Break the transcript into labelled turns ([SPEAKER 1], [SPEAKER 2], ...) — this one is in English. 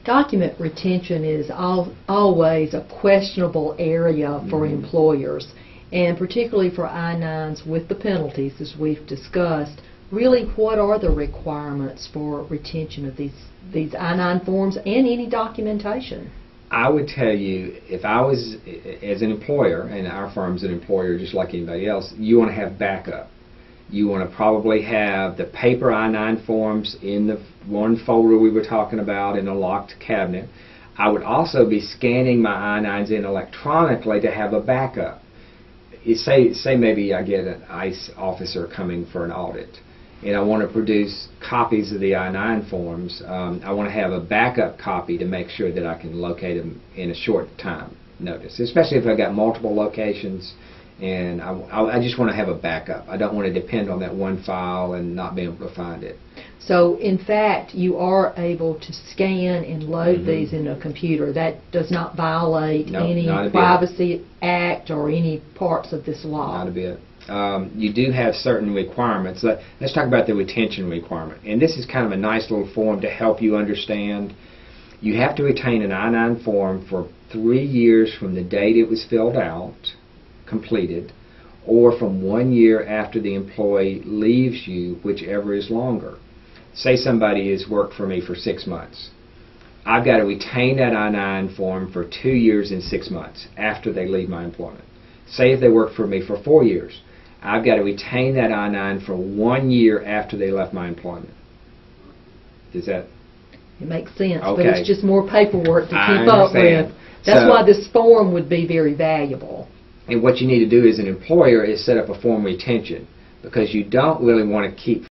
[SPEAKER 1] Document retention is always a questionable area for employers, and particularly for I-9s with the penalties, as we've discussed. Really, what are the requirements for retention of these I-9 forms and any documentation?
[SPEAKER 2] I would tell you, if I was, as an employer, and our firm's an employer just like anybody else, you want to have backup. You want to probably have the paper I-9 forms in the one folder we were talking about in a locked cabinet. I would also be scanning my I-9s in electronically to have a backup. Say maybe I get an ICE officer coming for an audit, and I want to produce copies of the I-9 forms. I want to have a backup copy to make sure that I can locate them in a short time notice, especially if I've got multiple locations, and I just want to have a backup. I don't want to depend on that one file and not be able to find it.
[SPEAKER 1] So, in fact, you are able to scan and load these in a computer. That does not violate any Privacy Act or any parts of this law.
[SPEAKER 2] Not a bit. You do have certain requirements. Let's talk about the retention requirement. And this is kind of a nice little form to help you understand. You have to retain an I-9 form for 3 years from the date it was filled out, completed, or from 1 year after the employee leaves you, whichever is longer. Say somebody has worked for me for 6 months. I've got to retain that I-9 form for 2 years and 6 months after they leave my employment. Say if they worked for me for 4 years, I've got to retain that I-9 for 1 year after they left my employment. Does that?
[SPEAKER 1] It makes sense,
[SPEAKER 2] okay.
[SPEAKER 1] But it's just more paperwork to keep up with. That's why this form would be very valuable.
[SPEAKER 2] And what you need to do as an employer is set up a form retention, because you don't really want to keep